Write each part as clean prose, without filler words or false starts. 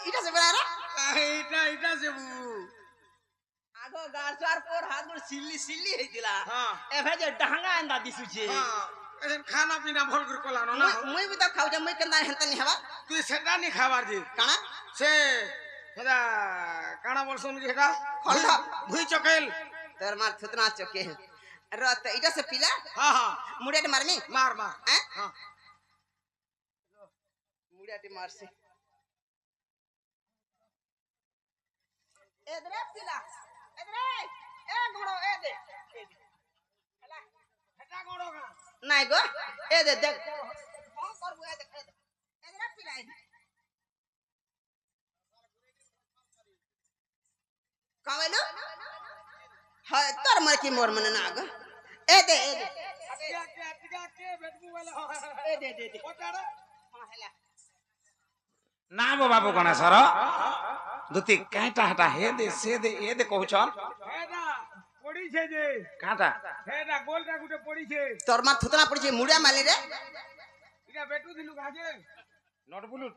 এটা সে বলা এটা সেবু আগো গাছার পর হাত সিল্লি সিল্লি হইতিলা হ্যাঁ এভে যে ডাঙ্গা আন্দা দিছুছে হ্যাঁ এখান খানা পিনা ভল করে কলানো না মুই বি তো খাউছে মুই কেনতা হেনতা নি হবা তুই সেটা নি খাবার দি কানা সে হেডা কানা বলছন কি হেডা খলটা ভুই চকেল তোর মার থুতনা চকে রত এটা সে পিলা হ্যাঁ হ্যাঁ মুড়িয়াটি মারমি মার মার হ্যাঁ হ্যাঁ মুড়িয়াটি মারছে এদরে পিলা এদরে এ ঘড়ো এ দে হেলা হেটা গড়ো গা নাই গো এ দে দেখ কোন করব এ দে এদরে পিলা কামেলো হয় তোর মনে কি মোর মনে না গো এ দে কে বেটবু বলে এ দে দে দে ওটাড়া হ্যাঁ হেলা না বো বাবু গণেশর দুতি কাঁটা হাটা হে দে সে দে এ দে কହୁছন হেডা পড়িছে যে কাঁটা হেডা গোলটা গুটে পড়িছে তোর মার থুতনা পড়ছে মুড়িয়া মালি রে এটা বেটু দিলু গাজে নট বুলুট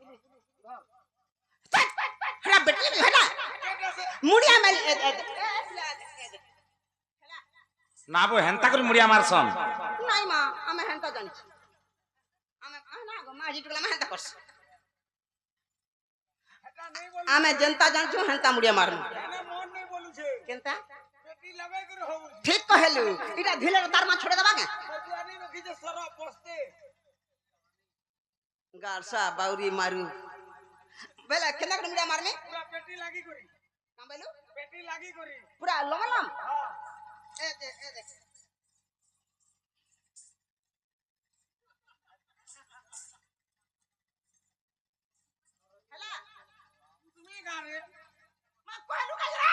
হেলা বেটি হেলা মুড়িয়া মালি এ দে না বো হেনতা করে মুড়িয়া মারছন নাই মা আমি হেনতা জানিছি আমি না গো মা জিটুলা আমি হেনতা করছি হেটা নেই বলু আমি জনতা জানছু হেনতা মুড়িয়া মারমু এনে মন নেই বলুছে কেনতা পেটি লাগাই করে হউ ঠিক কহেলু এটা ঢিলে তার মা ছড়ে দেবা কে কতুয়ানি রখিছে সরা পস্তে গারসা বাউরি মারু বেলা কেনা করে মুড়িয়া মারমি পুরা পেটি লাগি করি কামেলু পেটি লাগি করি পুরা লমলাম হ্যাঁ এ দে হেলা তুমি গারে মা কহেলু কাজরা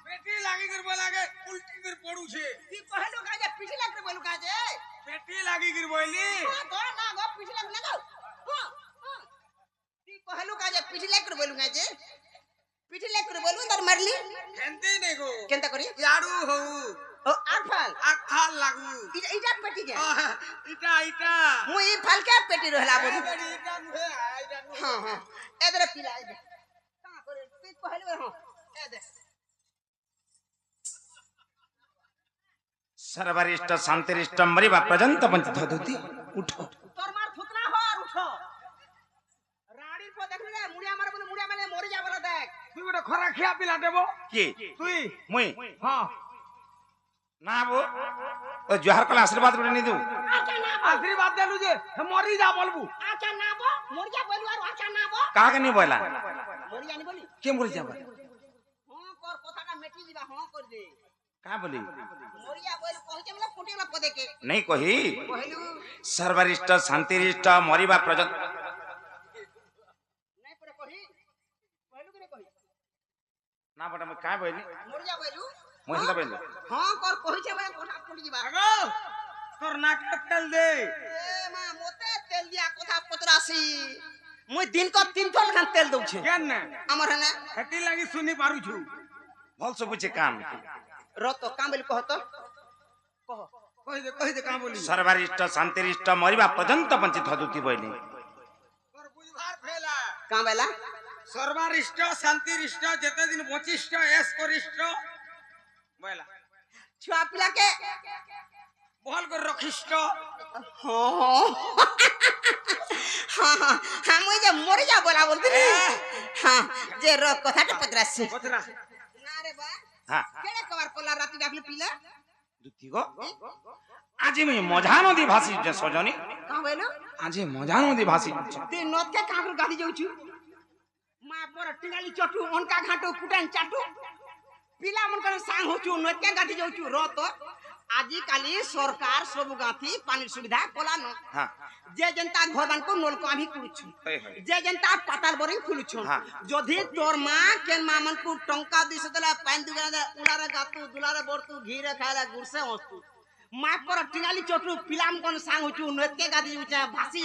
পেটি লাগি করে বলাগে উল্টি করে পড়ুছে কি কহেলু কাজে পিছি লাগরে বলু কাজে পেটি লাগি করে বইলি তো না গো পিছি লাগ না গো কি কহেলু কাজে পিছি লাগরে বলু কাজে পিছি লাগরে বলু তার মারলি হেনতে নেই গো কেনতা করি ইয়াড়ু হউ ও আর ফাল আখাল লাগু এটা পেটি কে ইটা মুই ফালকে পেটি রহলা বলু ইটা নুহে আইটা নুহে হ্যাঁ হ্যাঁ এদরে পিলা এদে কা করে তুই কহেলু হ্যাঁ এদে सर्वरिष्ट शांतिरिष्ट मरिबा पर्यंत पंच धुति उठो তোর মার থুতনা হর উঠো রাড়ির পর দেখলি রে মুড়িয়া মারে বলে মুড়িয়া মানে মরে যাবে না দেখ তুই গোটে খরা খিয়া পিলা দেব के তুই मुई হ্যাঁ ना बो ओ जोहार कला आशीर्वाद बने नी दू আচ্ছা না আশীর্বাদ দেলু যে মরি যা বলবু আচ্ছা না বো মরিয়া বলু আর আচ্ছা না বো काहा के नी बोला মরিয়া নি বলি के बोल जाबा হ্যাঁ কর কথাটা মেটি দিবা হ্যাঁ কর দে का बोली মরিয়া বল কইছে মানে ফুটিলা পদে কে नहीं कही কহিলু सर्वरिष्ट शांतिरिष्ट मरिबा पर्यंत নাই পড়ে কহি কহিলু করে কহি ना बटा मैं का बोली মরিয়া বলু মই হিন্দা बोली হ্যাঁ কর কইছে মানে কথা ফুটি দিবা আগো তোর নাক তেল দে এ মা মতে তেল দিয়া কথা পতরাসি মুই দিন কর 3 থল খান তেল দউছে কেন না আমার হনে হেতি লাগি শুনি পারুছু भल से बुझे काम রত কামবেল কহত কহ কই দে কা বলি सर्वरिष्ट शांतिरिष्ट मरिबा पर्यंत पंच धुति बोली তোর বুঝবার ফেলা কামবেলা সর্বারিষ্ট শান্তিরিষ্ট যেতে দিন বচিষ্ট এস করিষ্ট বলা ছুয়া পিলাকে বল করে রখিষ্ট হ্যাঁ হ্যাঁ মুই যে মরে যা বলা বলতে হ্যাঁ যে র কথাটা পতরাসি বতরা না রে বা हां কেড়ে কবার কলা রাতি ডাকলে পিলা दुति गो आज मैं मजा नदी भासी जे सजनी কামবেল आज मजा नदी भासी তুই নদকে কাকর গাদি যাউছু মা পর টিঙ্গালি চটু অনকা ঘাটো কুটান চাটু পিলা মন করে সাং হচু নদকে গাদি যাউছু রত আজি কালি সরকার সবু গাথি পানির সুবিধা কলানো हां যে জনতা ঘর বানকো নলকো আমি করুছু হই হই যে জনতা পাতাল বরিং খুলুছু হ্যাঁ। যদি তোর মা কেন মা মন কো টঙ্কা দিছ দেলা পান দুগানা উলারে গাতু দুলারে বরতু ঘিরে খাইলা গুরসে হস্তু মা পর টিঙ্গালি চটু পিলাম কোন সাং হচু নদকে গাদি যাউছা ভাসি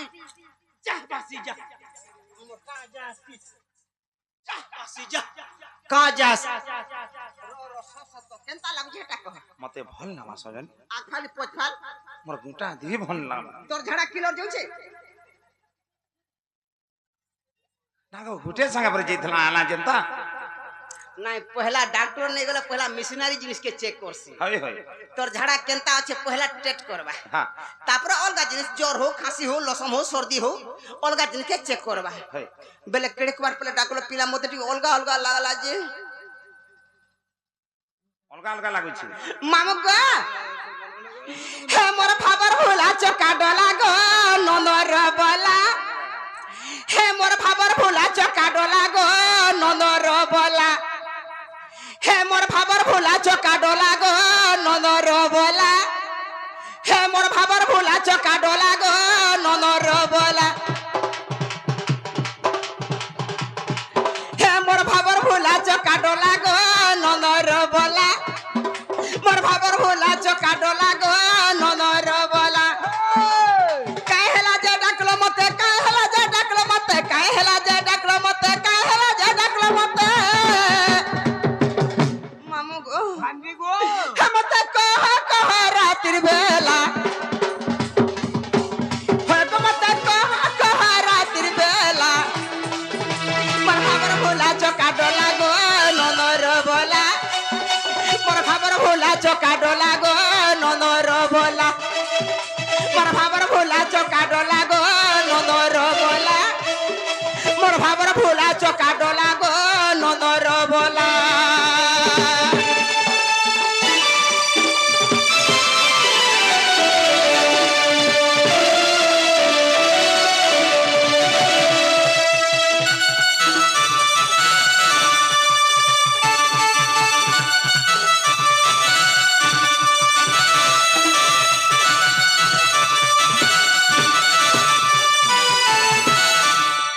যা ভাসি যা কা যাস যা ভাসি যা কা যাস র সসত কেনতা লাগছে এটা কহ मते भल ना सजन आ खाली पोछाल मोर गुटा दी भल ना তোর ঝাড়া কিলোর যাচ্ছে ତାଙ୍କ ଗୁଟେ ସାଙ୍ଗେ ପରେ ଯାଇଥିଲା ଆଲା ଯେନ୍ତା ନାଇଁ ପହଲା ଡାକ୍ତର ନେଇ ଗଲେ ପହଲା ମିଶନାରୀ ଜିନିଷ କେ ଚେକ୍ করছি ହଇ ହଇ তোর ঝাড়া কেনতা আছে পহলা টেস্ট করবা হ্যাঁ তারপরে অলগা জিনিস জ্বর হোক খাসি হোক লসম হোক সর্দি হোক অলগা জিনিস কে চেক করবা হই বেলে কেড়ে কুমার পলে ডাকলো পিলা মতে টি অলগা অলগা লাগলা যে ଅଲଗା ଅଲଗା ଲାଗୁଛି মামু গো হে মোর ভাবর ভুলা চকা ডলা গো ননর বলা হে মোর ভাবর ভুলা চকা ডলা গো ননর বলা হে মোর ভাবর ভুলা চকা ডলা গো ননর বলা হে মোর ভাবর ভুলা চকা ডলা গো ননর বলা হে মোর ভাবর ভুলা চকা ডলা গো ননর বলা মোর ভাবর ভুলা চকা ডলা গো ননর বলা কাই হেলা যে ডাকলো মতে কাই হেলা যে ডাকলো মতে কাই হেলা যে ডাকলো মতে কাই হেলা যে ডাকলো মতে মামু গো ভান্ডি গো মতে কহ কহ রাত্রির বেলা হয় গো মতে কহ কহ রাত্রির বেলা মোর ভাবর ভুলা চকা ডলা গো ননর বলা মোর ভাবর ভুলা চকা ডলা গো ননর বলা মোর ভাবর ভুলা চকা ডলা গো ননর বলা মোর ভাবর ভুলা চকা ডলা গো ননর বলা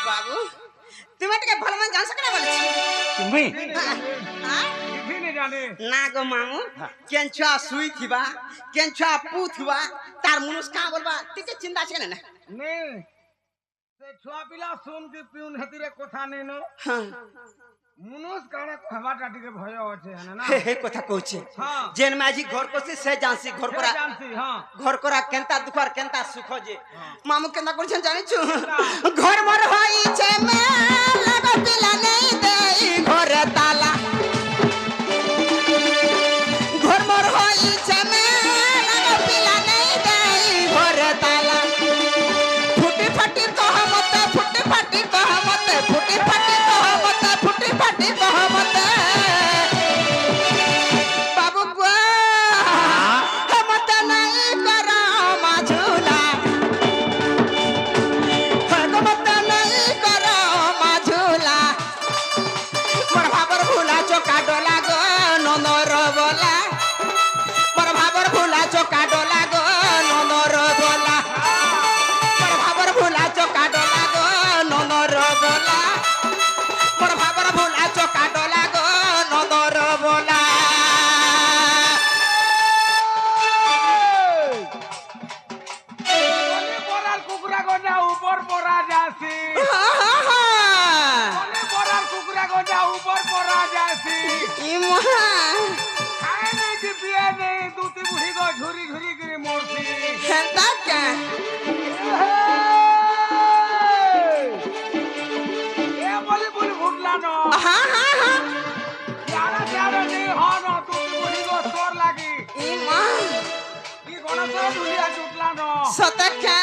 বাবু তুমি এটাকে ভালো মানে জানছো কেন বলেছি তুমি କିଛି ନି ଜାନେ না গো মামু কেঞ্চুয়া শুই থিবা কেঞ্চুয়া পু থিবা তার মনুষ কা বলবা টিকে চিন্তা আছে না ନେ ସେ ଛୁଆ ପିଲା ଶୁନ କି ପିଉନ ହେତିରେ କଥା ନେଇ ନ হ্যাঁ ମୁନୁଷ କାଣା କହିବାଟା ଟିକେ ଭୟ ଅଛି ହେନେ ନା হে কথা কইছে হ্যাঁ। জেন মাঝি ঘর করছে সে জানছি ঘর ସେ করা ଜାଣିଛି ହଁ ঘর করা কেনতা দুঃখ আর কেনতা সুখ যে মামু কেনতা করছেন জানিছু ঘর মর হইছে মেলা গো পিলা নেই দেই ঘরে তালা ঘর মর হইছে মেলা গো পিলা নেই দেই ঘরে তালা ফুটি ফাটি কহ মতে ফুটি ফাটি কহ মতে ফুটি ফাটি কহ মতে ফুটি ফাটি কহ মতে বাবু গো মতে নাই কর মাঝুলা মতে নাই কর মাঝুলা মোর ভাবর ভুলা চকা ডলা গো ননর বলা মোর ভাবর ভুলা চকা ডলা গো ননর বলা মোর ভাবর ভুলা চকা ডলা গো ননর বলা মোর ভাবর ভুলা চকা ডলা গো ননর বলা বলে পরার কুকুরা গজা উপর পরা যাসি বলে পরার কুকুরা গজা উপর পরা যাসি খায় নেই কি পিয়ে নেই দুটি বুড়ি গো ঝুরি ঝুরি করে মরছি এ বলি বলি ভুটলা ন যারা যারা নেই হন দুটি বুড়ি গো তোর লাগি কি গণেশ দুলিয়া জুটলা ন সতকা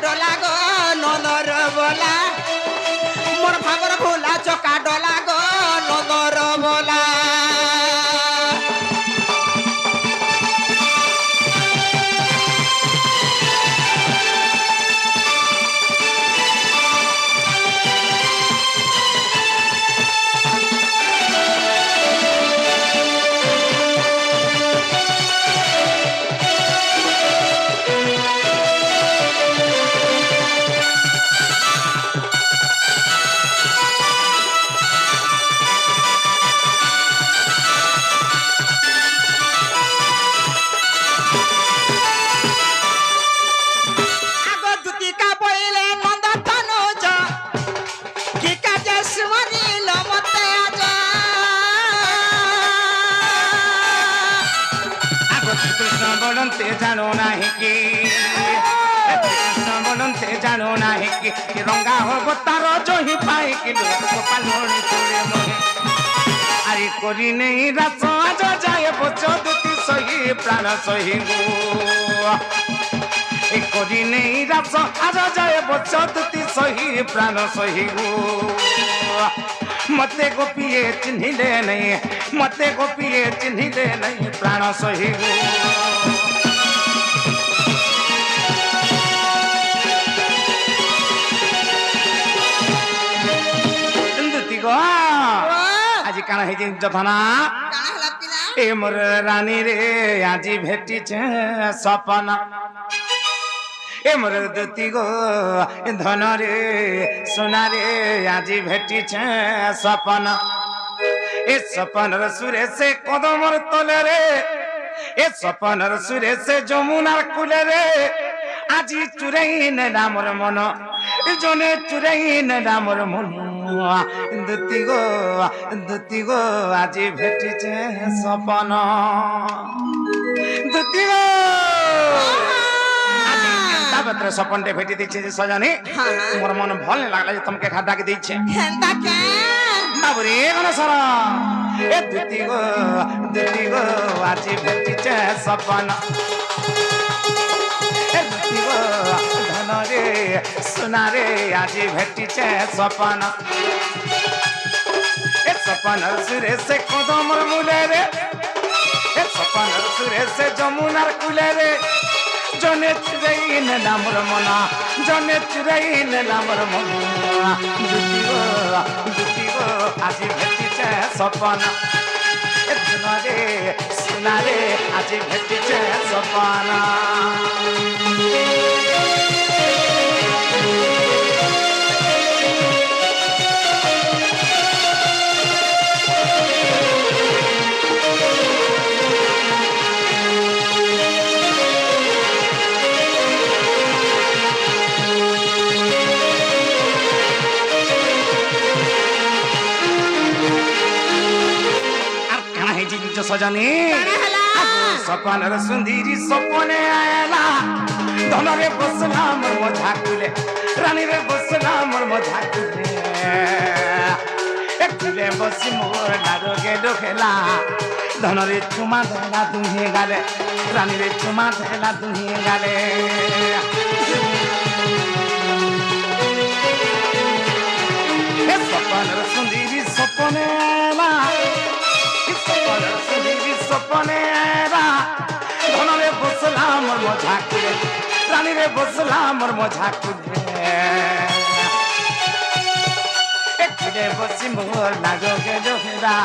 ডলা গো নদর বলা মোর ভাগর ভোলা চকা ডলা গো নদর বলা বলতে জানো নাহি কি কৃষ্ণ বলতে জানো নাহি কি রঙ্গা হব তার জহি পাই কি গোপাল মণি তোরে মহে আরে করি নেই রাস আজ যায় বচ দুতি সহি প্রাণ সহি গো এ করি নেই রাস আজ যায় বচ দুতি সহি প্রাণ সহি গো मते गोपिए चिन्हिले नहीं मते गोपिए चिन्हिले नहीं प्राण सही गो इंदुति गो आज काना हे जथना ए मोर रानी रे आज भेटी छे सपना ए मोर दुति गो धन रे सोना रे आज भेटी छे सपन ए सपन सुरे से कदमर तले रे ए सपन सुरे से जमुनार कुले रे आज चुराई ने रामर मन जने चुराई ने रामर मन दुति गो आज भेटी छे सपन दुति गो पत्र सपनटे भेटी दीछे जे सजनी मोर मन भल लागला जे तुमके खा डाक दीछे हेंदा के बाबू रे गणेशर ए दुति गो आज भेटी छे सपन ए दुति गो धन रे सोना रे आज भेटी छे सपन ए सपन सुरे से कदमर मुले रे ए सपन सुरे से जमुनार कुले रे जने चुराई ने नामर मना जने चुराई ने नामर मना दुति गो आज भेटी छे सपन धन रे सोना रे आज भेटी छे सपन सजनी सपन सुंदरी सपने आयला धन रे बसला मोर मझा कुले रानी रे बसला मोर मझा कुले एक कुले बसी मोर नारोगे डोखेला धन रे चुमा देला तुम्हे गाले रानी रे चुमा देला तुम्हे गाले सपन सुंदरी सपने आयला सपने धन रे बसला मोर मझा कुले रानी रे बसला मोर मझा कुले एक बसी मोर नागोगे डोखेला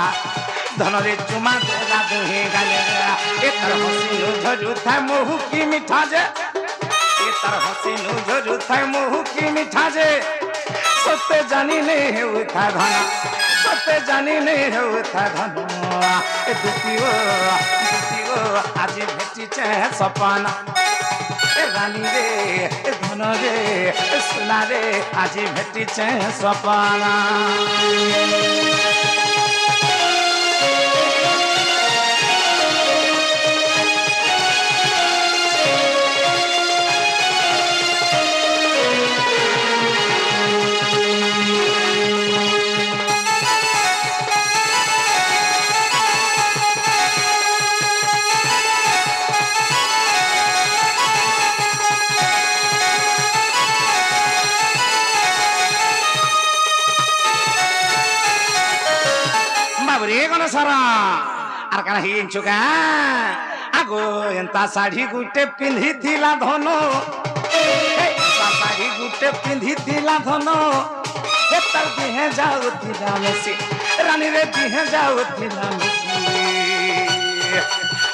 धन रे चुमा देला दुहे गाले एक हसी झरू था मोहू की मिठा जे एक हसी झरू था मोहू की मिठा जे सत्य जानी नहीं होता धन सत्य जानी नहीं होता धन दुति गो आज भेटी छे सपन रानी रे धन रे सोना रे आज भेटी छे सपन বাবরে গণেশ্বর আর কানা হিংছু কা আগো এন্তা শাড়ি গুটে পিন্ধিଥିଲା ধন শাড়ি গুটে পিন্ধিଥିଲା ধন এ তার দিহে যাউଥିଲା মেসি রানী রে দিহে যাউଥିଲା মেসি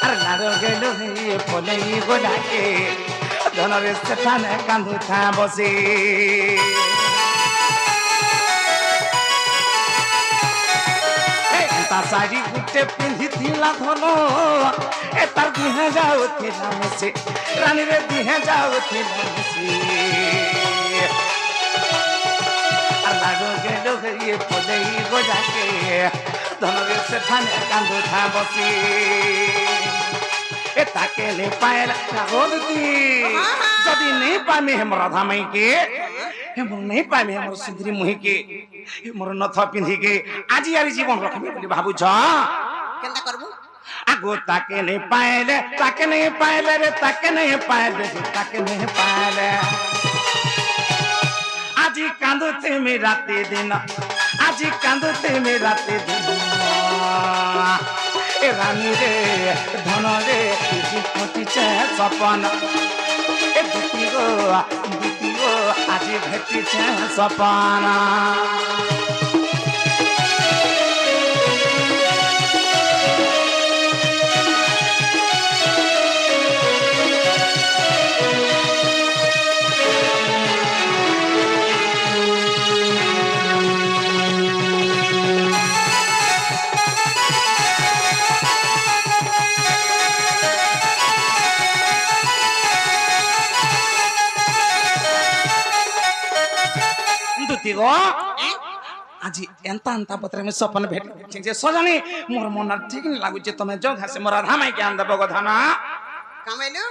আর লাড় গেল হে পলেই গোলাকে ধনরে সেখানে কান্দুথা বসে তা শাড়ি গুটে পিন্ধিଥିଲା ধন এ তার দিহে যাউଥିଲା মেসি রানী রে দিহে যাউଥିଲା মেসি আর লাড় গেল হে পলেই গোলাকে ধনরে সেখানে কান্দুথা বসে এ তাকে নে পায়লা রাগোদতি যদি নেই পামি হেম রাধা মাই के হেম নেই পামি হেম সুন্দরী মুহি के মোর নথ পিন্ধি के আজি আরি জীবন রখবি বলি ভাবুছ কেনটা করবু আগো তাকে নে পায়লে রে তাকে নে পায়লে তাকে নে পায়লে আজি কান্দুতে মে রাতে দিন আজি কান্দুতে মে রাতে দিন এ রানী রে ধন রে ঘটিছে সপন এ দুটি গো আজি ঘটিছে সপন গো আজি এন্তা এন্তা পত্রে আমি সপন ভেট যে সজানি মোর মন ঠিক নি লাগুছে তুমি যোগ হাসে মোর রাধা মাই কে আন দেব কথা না কামাইলু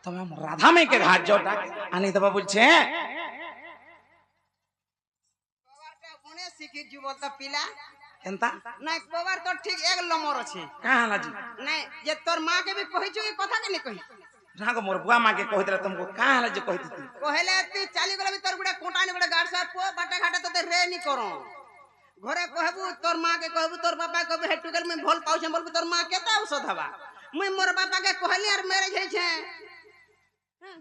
তুমি মোর রাধা মাই কে ঘাট জোটা আনি দেব বলছে কবারটা কোনে শিখি জীবত পিলা এন্তা নাই কবার তো ঠিক এক নম্বর আছে কাহলা জি নাই যে তোর মা কে भी কহিছো এই কথা কে নি কহি রাগো মোর বুয়া মা কে কহিতরা তুমको काहला जे कहित কহেলে তুই চালি গলা তোর গুড়া কোটানি গুড়া গাড় সার পো বাটা ঘাটা তোতে রে নি করো ঘরে কহবু তোর মা কে কহবু তোর বাবা কহবু হেটুকেল মই ভল পাউছে বলবু তোর মা কেতা ঔষধ হবা মই মোর বাবা কে কহলি আর ম্যারেজ হইছে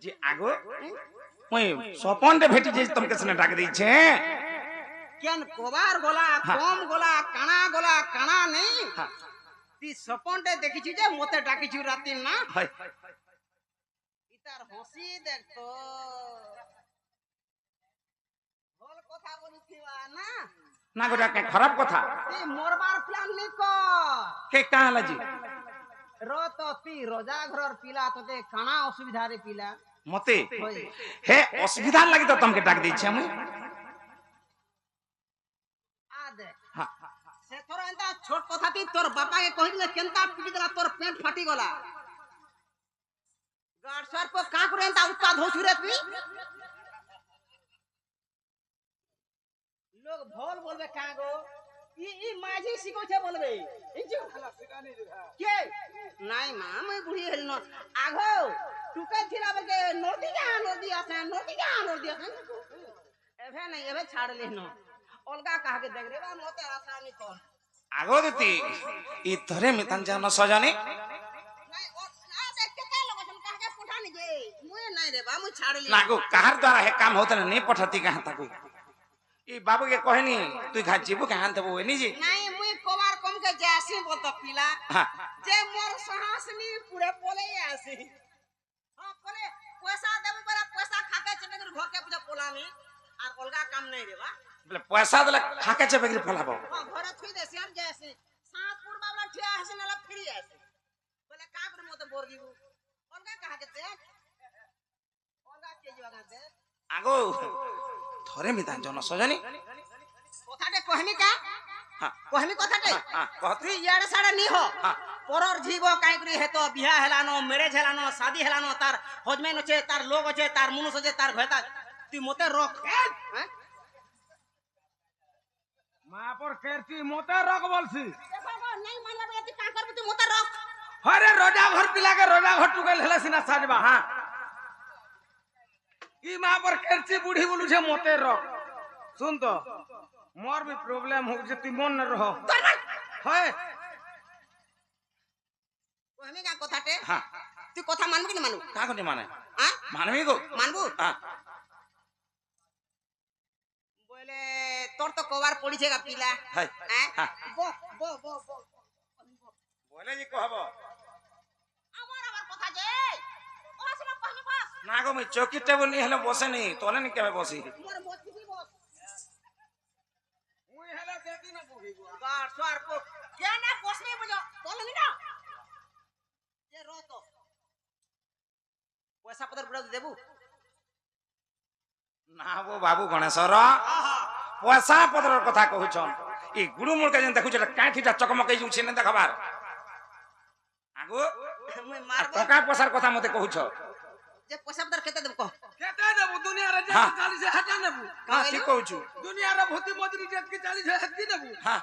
যে আগো মই সপন রে ভেটি যে তুমকে সনে ডাক দিছে কেন কবার গলা কম গলা কানা নেই তুই সপনটে দেখিছি যে মতে ডাকিছি রাতি না হয় ইতার হসি দেখতো ভল কথা বলছিবা না না গোটা কে খারাপ কথা তুই মরবার প্ল্যান নি কর কে কাহলা জি রত তুই রোজা ঘরর পিলা তোতে কানা অসুবিধা রে পিলা মতে হই হে অসুবিধা লাগি তো তুমকে ডাক দিছে আমি আ দেখ হ্যাঁ সে তোর এন্তা ছোট কথা তুই তোর বাপাকে কহিলে কেনতা পিটি দেলা তোর পেট ফাটি গলা গাড় সর পো কা করে এন্তা উৎপাদ হছু রে তুই লোক ভল বলবে কা গো ই মাঝি শিখোছে বলবে ইঞ্চি খালা শিখানি কে নাই মা মই বুড়ি হেল ন আগো টুকে থিলা বকে নদী আছে এভে নাই এভে ছাড়লে ন অলগা কাহাকে দেখ রে বা মতে আসানি কোন আগো দিতি ই ধরে মিতান জানো সজানি নাই ও না দেখ কেতে লগছন কাহাকে পুঠানি যে মুই নাই রে বা মুই ছাড়লি লাগো কাহার দ্বারা হে কাম होता नहीं पठाती कहां तक ई बाबू के कहनी तू घा जीबू कहां देबो एनी जी নাই মুই কবার কম কে যাসি বলতো পিলা हां যে মোর সাহসনি পুরে পলে আসি হ্যাঁ পলে পয়সা দেব বলা পয়সা খাকে চলে করে ঘর কে পুজা পোলামি আর অলগা কাম নাই রে বা बोले पैसा दला खाके चबे के फलाबो হ্যাঁ ঘরে থুই দেছি আর যাসি সাতপুর বাবলা ঠিয়া আসি নালা ফিরি আসি বলে কা করে মতে বর দিবু অলগা কাহাকে দেখ অলগা কে যাগা দেখ আগো ধরে মিতান জানো সজানি কথাতে কহমি কা हां কহমি কথাতে हां कहत তুই ইয়াড়ে সাড়ে নি হ हां পরর জীব কাই করে হেতো বিয়া হেলানো ম্যারেজ হেলানো শাদি হেলানো তার হজমেন আছে তার লোক আছে তার মনুষ আছে তার ভেতা তুই মতে রখ হ্যাঁ মা পর কেরতি মতে রক বলছি নাই মানলা বলে তুই কা করবি তুই মতে রখ হরে রোজা ঘর পিলাকে রোজা ঘর টুকেল হেলা সিনা সাজবা हां ई মা পর কেরতি বুড়ি বলুছে মতে রক শুন তো মোর भी प्रॉब्लम हो जे তুই মন ন রহ হয় কহমি কা কথাটে হ্যাঁ তুই কথা মানবি কি না মানু কা কোনি মানে আ মানবি গো মানবু হ্যাঁ বলে তোর তো কবার পড়িছে গা পিলা হাই হ্যাঁ হ্যাঁ বো বো বো বো বলে জি কহব আমার কথা যে বস না কহমি বস না গো মই চৌকি টেবুল নি হলে বসে নি তোলে নি কেবে বসি মোর বসি বস মুই হেলা দেখি না বহিব গার সোয়ার কো কেনে বসবি বুঝো বলবি না যে রত পয়সা পত্র বুড়া দেবু না গো বাবু গণেশর পয়সা পত্রর কথা কহুছন ই গুড়ু মুড়কে যেন দেখুছ কাঠিটা চকমকই যাচ্ছে না দেখাবার আগো মুই আর মারবো টকা পয়সার কথা মতে কহুছ যে পয়সা পত্র কেতে দেব কহ কেতে দেব দুনিয়ারে যে হ্যাঁ। 40 হাজার নেব হ্যাঁ ঠিক কহুছু দুনিয়ারে ভূতি মজুরি যেতকি 40 হাজার দি নেব হ্যাঁ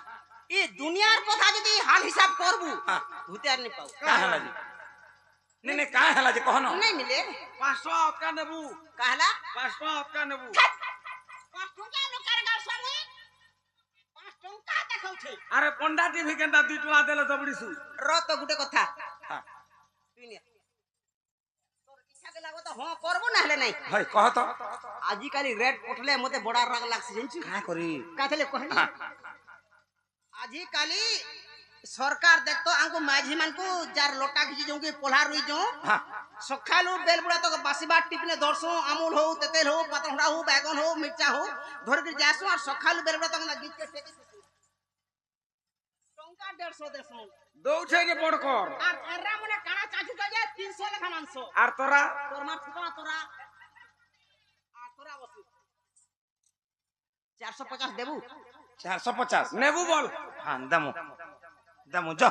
এই দুনিয়ার কথা যদি হাল হিসাব করবু হ্যাঁ ভূতে আর নি পাও কা হেলা জি নে নে কা হেলা জি কহন নাই মিলে 500 টাকা নেব কাহলা 500 টাকা নেব 5 টଙ୍କା লোকার গাল সামনে 5 টଙ୍କା দেখাউছে আরে পন্ডা টিভি কেনটা 2 টাকা দেলে দবড়িছু রত গুটে কথা হ্যাঁ তুই নে তোর ইচ্ছা কে লাগো তো হ্যাঁ করব না হলে নাই ভাই কহ তো আজি কালি রেড পটলে মতে বড় রাগ লাগছে জানছু কা করি কাথলে কহনি হ্যাঁ আজি কালি সরকার দেখতো আমকো মাঝি মানকু যার লোটা ঘিচি জঙ্গি পোলা রই জো হ্যাঁ সকালু বেলবুড়া তো বাসিবার টিপনে দর্শো আমুল হো তেতেল হো পাতড়া হো বেগন হো মির্চা হো ধরে করে যাসু আর সকালু বেলবুড়া তো গিচ কে টেকে টঙ্কা 150 দেছো দৌছে যে বড় কর আর এরা মনে কানা চাচু তো যে 300 লেখা মানছ আর তোরা তোর মার ঠিকানা তোরা আর তোরা বসু 450 দেবু 450 নেবু বল হ্যাঁ দামু দামু জ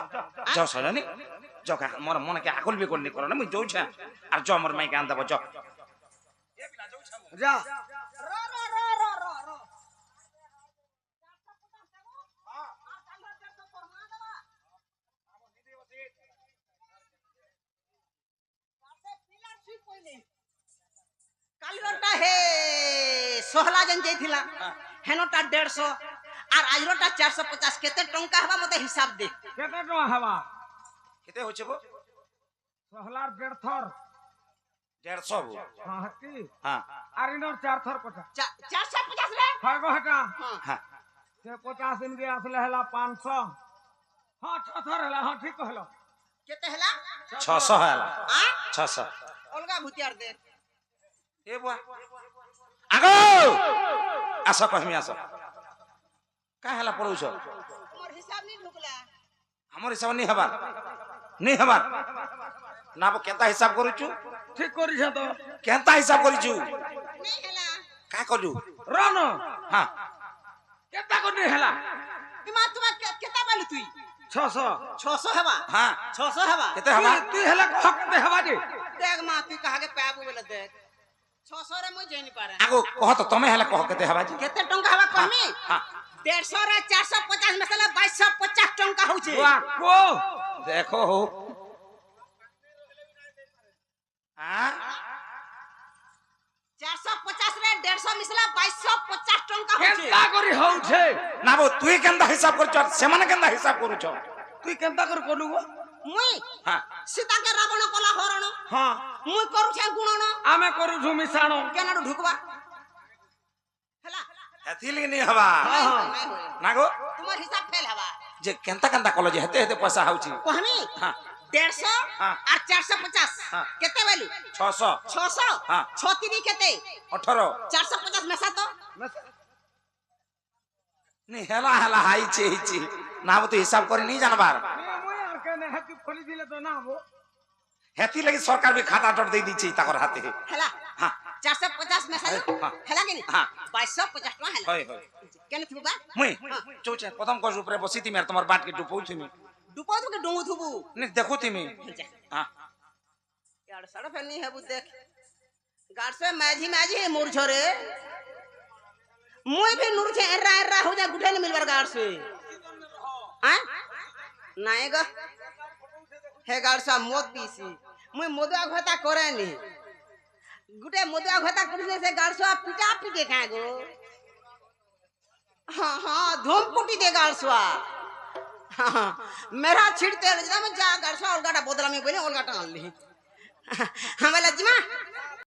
জ সজনি জ কা মোর মনে কে আকল বি করনি করো না মুই যাউছা আর জ মোর মাইকে আন দেব জ যা র র র র র র 450 দেবু আর কাল 150 তোর মা দেবা কাছে পিলার ঠিক কইলে কালিরটা হে সোহলা জন যাইছিলা হেনটা 150 আর আজরটা 450 কেতে টঙ্কা হবা মতে হিসাব দে কেতে টাকা হবা কেতে হচ্ছে গো সহলার 1.5 থর 150 গো হ্যাঁ কি হ্যাঁ আর ইনোর 4 থর কটা 450 রে হয় গো হেটা হ্যাঁ সে 50 দিন কে আসলে হেলা 500 হ্যাঁ 6 থর হেলা হ্যাঁ ঠিক কহলো কেতে হেলা 600 হেলা আ 600 অলগা ভুতিয়ার দে এ বুয়া আগো আস কহমি আস কা হেলা পড়ুছ তোমার হিসাব নি ঢুকলা আমার হিসাব নি হবার না বো কেতা হিসাব করুছু ঠিক করিছ তো কেতা হিসাব করিছু নি হেলা কা করু রন হ্যাঁ কেতা করি হেলা ইমা তোমা কেতা বালু তুই 600 600 হেবা হ্যাঁ 600 হেবা কেতে হবা তুই হেলা কহ কেতে হবা দে দেখ মা তুই কাহাকে পাবু বলে দেখ 600 রে মই জানি পারে আগো কহ তো তুমি হেলা কহ কেতে হবা জি কেতে টঙ্কা হেবা কমি হ্যাঁ 150 রে 450 মেসালা 2250 টঙ্কা হউছে বাহ কো দেখো হো হ্যাঁ 450 রে 150 মিশলা 2250 টঙ্কা হউছে কেতা করি হউছে না বো তুই কেনতা হিসাব করছ সেমানে কেনতা হিসাব করুছ তুই কেনতা করে করলু গো মুই হ্যাঁ সীতাকে রাবণ কলা হরণ হ্যাঁ মুই করুছে গুণন আমি করুছু মিশাণ কেনাডু ঢুকবা হেলা হেতিলি নি হবা নাই হয়, নাই হয়। না গো তোমার হিসাব ফেল হবা যে কেনতা কেনতা কল যে হেতে হেতে পয়সা হউছি কহমি হ্যাঁ 150 হ্যাঁ। আর 450 হ্যাঁ। কেতে বেলু 600 600 হ্যাঁ। 36 কেতে 18 450 মেসা তো নি হেলা হেলা হাইছে হিছি না বো তুই হিসাব করে নি জানবার মুই আর কেনে হাতি ফলি দিলে তো না হবো হেতি লাগি সরকার বি খাতা টট দেই দিছি তাকর হাতে হেলা হ্যাঁ 450 মেসা হ্যাঁ। হেলা কেনি হ্যাঁ। 2250 টাকা হেলা হয় হয় কেনে থুবা মুই চৌচে প্রথম কজ উপরে বসি তুমি আর তোমার বাটকে ডুবউ তুমি ডুপো তুকে ডুঙ্গু থুবু নি দেখো তুমি হ্যাঁ यार सड़क पे नहीं है वो देख गाड़ से माझी है मोर छोरे मुई भी नूर छे एर्रा हो जा गुठे नहीं मिलबर गाड़ से हैं नहीं ग हे गाड़ सा मोद पीसी मुई मोदुआ घोता करे नहीं गुटे मोदुआ घोता करने से गाड़ सा पिटा पिटे खा गो हाँ हाँ धूम कुटी दे गाड़ सा मेरा छिड़ते मैं जा घर से अलगाटा बोतला में बोले अलगाटा आन ली हमें लज्जिमा